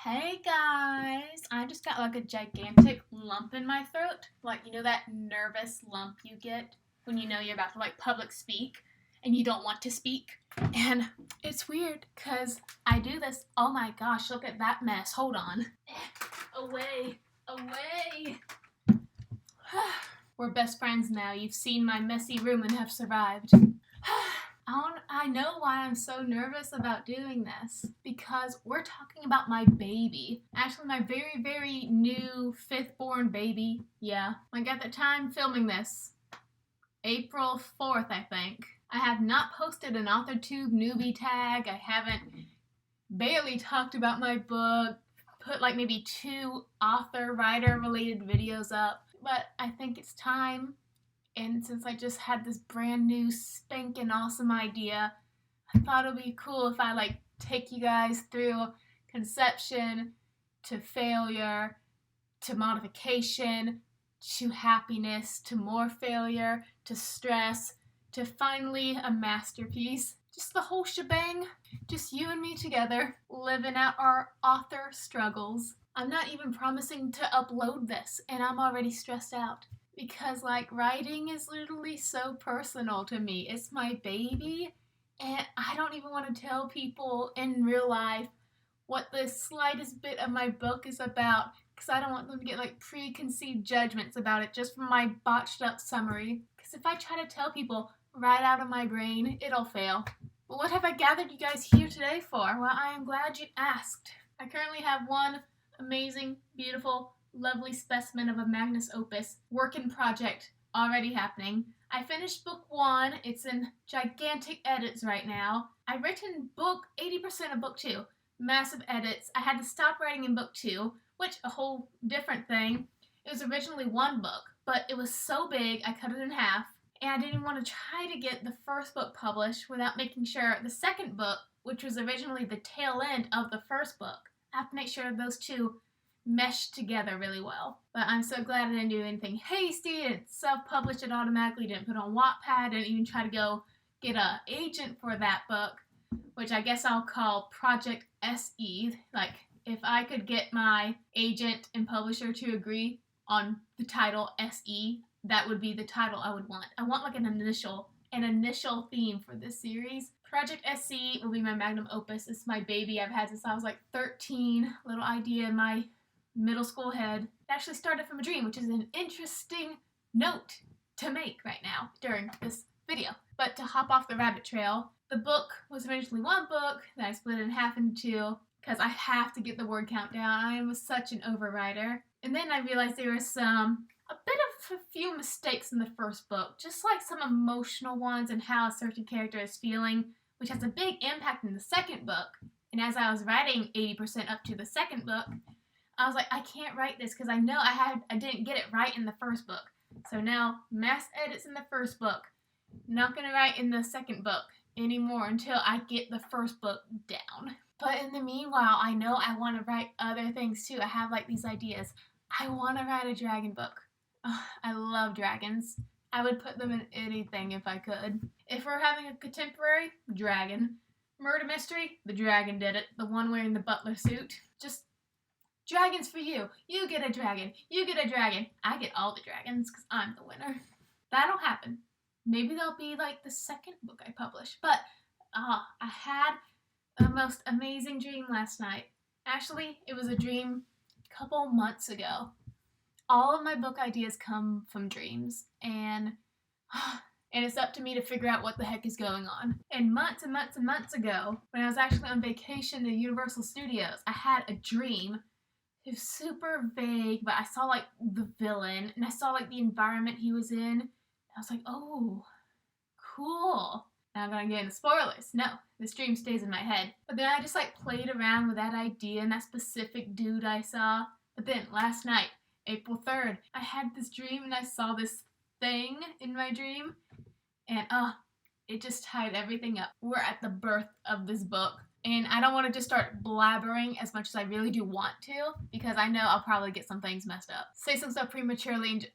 Hey guys, I just got like a gigantic lump in my throat. Like, you know that nervous lump you get when you know you're about to like public speak and you don't want to speak? And it's weird because I do this. Oh my gosh, look at that mess. Hold on. Away, away. We're best friends now. You've seen my messy room and have survived. I know why I'm so nervous about doing this. Because we're talking about my baby. Actually, my very, very new 5th born baby. Yeah. Like at the time filming this, April 4th, I think. I have not posted an AuthorTube newbie tag. I haven't barely talked about my book. Put like maybe 2 author-writer related videos up. But I think it's time. And since I just had this brand new spanking awesome idea, I thought it would be cool if I like take you guys through conception to failure to modification to happiness to more failure to stress to finally a masterpiece. Just the whole shebang. Just you and me together living out our author struggles. I'm not even promising to upload this and I'm already stressed out. Because, like, writing is literally so personal to me. It's my baby, and I don't even want to tell people in real life what the slightest bit of my book is about, because I don't want them to get, like, preconceived judgments about it just from my botched up summary. Because if I try to tell people right out of my brain, it'll fail. But what have I gathered you guys here today for? Well, I am glad you asked. I currently have one amazing, beautiful, lovely specimen of a magnus opus work in project already happening. I finished book 1. It's in gigantic edits right now. I've written book 80% of book 2. Massive edits. I had to stop writing in book 2, which a whole different thing. It was originally 1 book, but it was so big I cut it in half. And I didn't want to try to get the first book published without making sure the second book, which was originally the tail end of the first book, I have to make sure those two meshed together really well. But I'm so glad I didn't do anything hasty and self-published it automatically, didn't put on Wattpad, didn't even try to go get an agent for that book, which I guess I'll call Project SE. Like, if I could get my agent and publisher to agree on the title SE, that would be the title I would want. I want like an initial theme for this series. Project SE will be my magnum opus. It's my baby I've had since I was like 13. Little idea in my middle school head. It actually started from a dream, which is an interesting note to make right now during this video. But to hop off the rabbit trail, the book was originally 1 book, then I split it in half into 2 because I have to get the word count down. I am such an overwriter. And then I realized there was a few mistakes in the first book, just like some emotional ones and how a certain character is feeling, which has a big impact in the second book. And as I was writing 80% up to the second book, I was like, I can't write this because I know I didn't get it right in the first book. So now, mass edits in the first book. Not going to write in the second book anymore until I get the first book down. But in the meanwhile, I know I want to write other things too. I have like these ideas. I want to write a dragon book. I love dragons. I would put them in anything if I could. If we're having a contemporary, dragon. Murder mystery, the dragon did it. The one wearing the butler suit. Just dragons for you. You get a dragon. You get a dragon. I get all the dragons because I'm the winner. That'll happen. Maybe they'll be like the second book I publish. But I had the most amazing dream last night. Actually, it was a dream a couple months ago. All of my book ideas come from dreams, and it's up to me to figure out what the heck is going on. And months and months and months ago, when I was actually on vacation at Universal Studios, I had a dream. It was super vague, but I saw like the villain, and I saw like the environment he was in. I was like, oh, cool. Now I'm gonna get into spoilers. No, this dream stays in my head. But then I just like played around with that idea and that specific dude I saw. But then last night, April 3rd, I had this dream and I saw this thing in my dream. And it just tied everything up. We're at the birth of this book. And I don't want to just start blabbering as much as I really do want to, because I know I'll probably get some things messed up. Say some stuff prematurely, and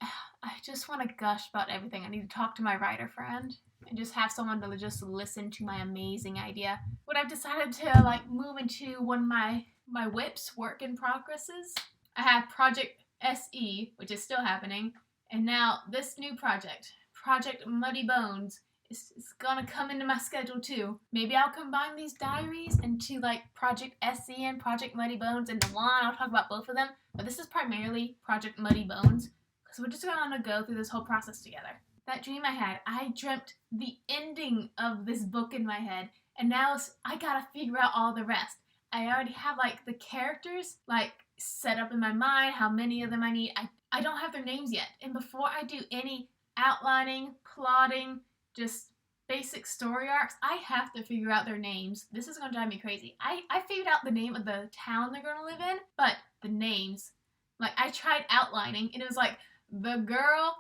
I just want to gush about everything. I need to talk to my writer friend and just have someone to just listen to my amazing idea. What I've decided to like move into one of my my WIPs, work in progresses. I have Project SE, which is still happening, and now this new project, Project Muddy Bones, is gonna come into my schedule too. Maybe I'll combine these diaries into like Project SE and Project Muddy Bones into one. I'll talk about both of them, but this is primarily Project Muddy Bones, because we're just gonna go through this whole process together. That dream I had, I dreamt the ending of this book in my head, and now I gotta figure out all the rest. I already have like the characters like set up in my mind, how many of them I need. I don't have their names yet, and before I do any outlining, plotting, just basic story arcs, I have to figure out their names. This is gonna drive me crazy. I figured out the name of the town they're gonna live in, but the names, like I tried outlining, and it was like, the girl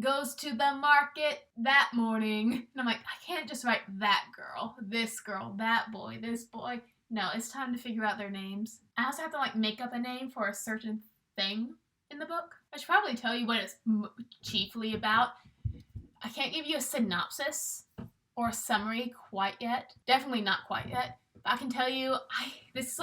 goes to the market that morning. And I'm like, I can't just write that girl, that boy, this boy. No, it's time to figure out their names. I also have to like make up a name for a certain thing in the book. I should probably tell you what it's chiefly about. I can't give you a synopsis or a summary quite yet. Definitely not quite yet. But I can tell you, this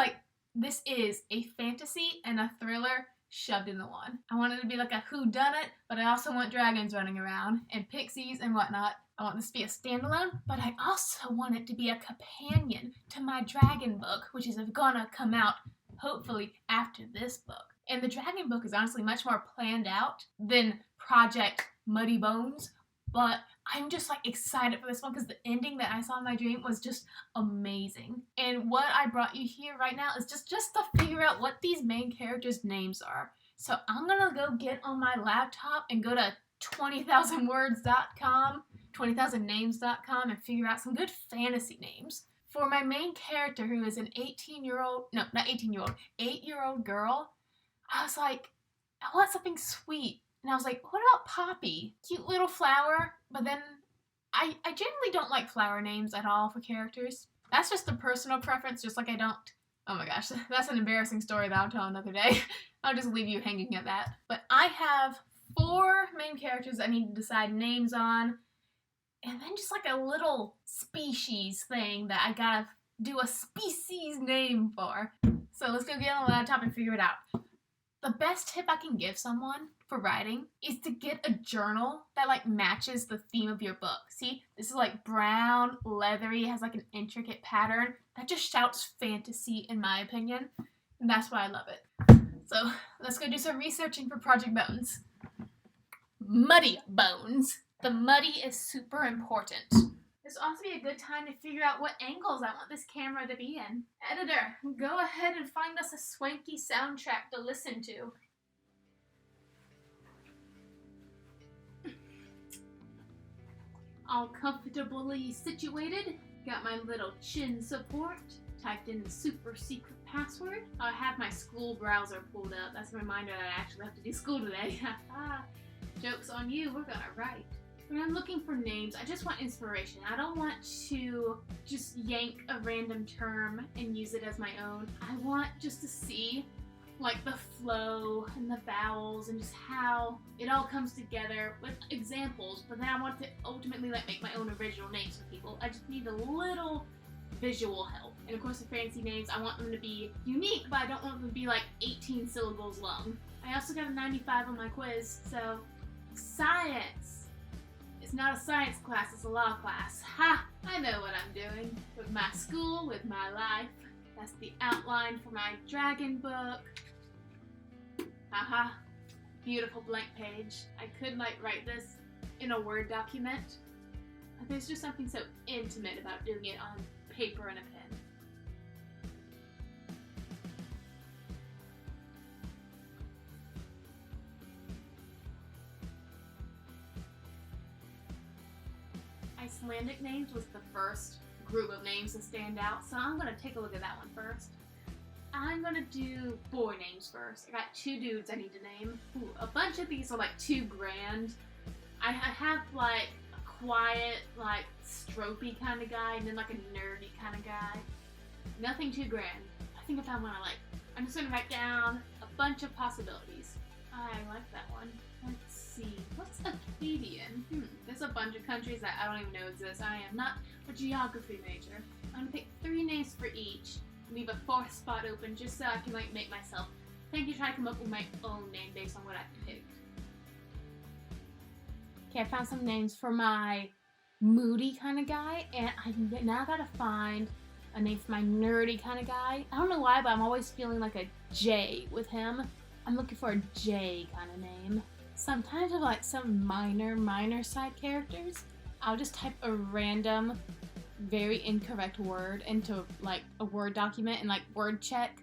is a fantasy and a thriller shoved into one. I want it to be like a whodunit, but I also want dragons running around and pixies and whatnot. I want this to be a standalone, but I also want it to be a companion to my dragon book, which is gonna come out hopefully after this book. And the dragon book is honestly much more planned out than Project Muddy Bones, but I'm just like excited for this one because the ending that I saw in my dream was just amazing. And what I brought you here right now is just to figure out what these main characters' names are. So I'm gonna go get on my laptop and go to 20,000words.com, 20,000names.com, and figure out some good fantasy names. For my main character, who is an 8-year-old girl, I was like, I want something sweet. And I was like, what about Poppy? Cute little flower. But then I generally don't like flower names at all for characters. That's just a personal preference, just like I don't. Oh my gosh, that's an embarrassing story that I'll tell another day. I'll just leave you hanging at that. But I have 4 main characters I need to decide names on. And then just like a little species thing that I gotta do a species name for. So let's go get on the laptop and figure it out. The best tip I can give someone for writing is to get a journal that like matches the theme of your book. See, this is like brown, leathery, has like an intricate pattern. That just shouts fantasy in my opinion. And that's why I love it. So let's go do some researching for Project Bones. Muddy Bones. The muddy is super important. This will also be a good time to figure out what angles I want this camera to be in. Editor, go ahead and find us a swanky soundtrack to listen to. All comfortably situated. Got my little chin support. Typed in the super secret password. I have my school browser pulled up. That's a reminder that I actually have to do school today. Joke's on you, we're gonna write. When I'm looking for names, I just want inspiration. I don't want to just yank a random term and use it as my own. I want just to see like the flow and the vowels and just how it all comes together with examples, but then I want to ultimately like make my own original names for people. I just need a little visual help. And of course the fancy names, I want them to be unique, but I don't want them to be like 18 syllables long. I also got a 95 on my quiz, so science. It's not a science class, it's a law class. Ha! I know what I'm doing. With my school, with my life. That's the outline for my dragon book. Haha. Beautiful blank page. I could like write this in a Word document. But there's just something so intimate about doing it on paper and a pen. Icelandic names was the first group of names to stand out, so I'm going to take a look at that one first. I'm going to do boy names first. I got 2 dudes I need to name. Ooh, a bunch of these are like too grand. I have like a quiet, like stropey kind of guy, and then like a nerdy kind of guy. Nothing too grand. I think I found one I like. I'm just going to write down a bunch of possibilities. I like that one. Let's see. What's Acadian? There's a bunch of countries that I don't even know exist. I am not a geography major. I'm going to pick 3 names for each. leave a fourth spot open just so I can like make myself think and try to come up with my own name based on what I picked. Okay, I found some names for my moody kind of guy, and I now gotta find a name for my nerdy kind of guy. I don't know why, but I'm always feeling like a J with him. I'm looking for a J kind of name. Sometimes with like some minor side characters, I'll just type a random, very incorrect word into like a Word document and like word check,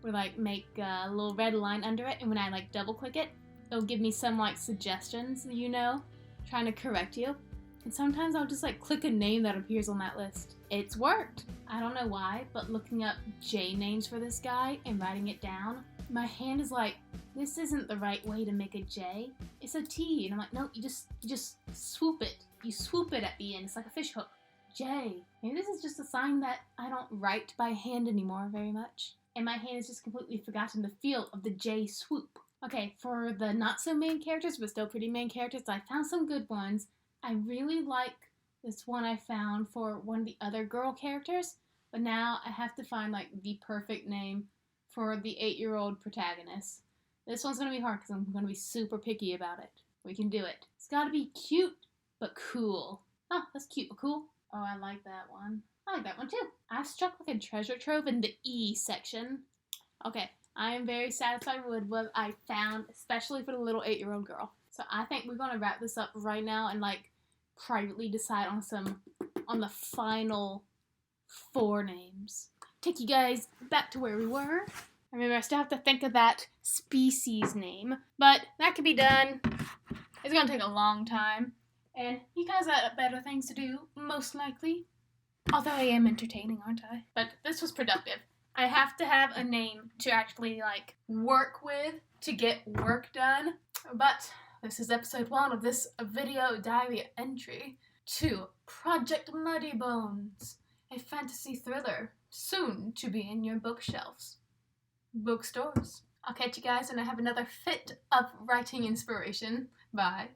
or like make a little red line under it, and when I like double click it, it'll give me some like suggestions, you know, trying to correct you. And sometimes I'll just like click a name that appears on that list. It's worked. I don't know why, but looking up J names for this guy and writing it down, my hand is like, this isn't the right way to make a J. It's a T. And I'm like, no, you just swoop it. You swoop it at the end. It's like a fish hook. J. Maybe this is just a sign that I don't write by hand anymore very much. And my hand has just completely forgotten the feel of the J swoop. Okay, for the not so main characters, but still pretty main characters, I found some good ones. I really like this one I found for one of the other girl characters, but now I have to find like the perfect name for the 8-year-old protagonist. This one's going to be hard because I'm going to be super picky about it. We can do it. It's got to be cute, but cool. Oh, that's cute but cool. Oh, I like that one. I like that one too. I've struck like a treasure trove in the E section. Okay, I am very satisfied with what I found, especially for the little 8-year-old girl. So I think we're going to wrap this up right now and like privately decide on the final 4 names. Take you guys back to where we were. Remember, I still have to think of that species name, but that could be done. It's going to take a long time, and you guys have better things to do, most likely. Although I am entertaining, aren't I? But this was productive. I have to have a name to actually like work with to get work done, but this is episode 1 of this video diary entry to Project Muddy Bones, a fantasy thriller soon to be in your bookshelves. Bookstores. I'll catch you guys when I have another fit of writing inspiration. Bye.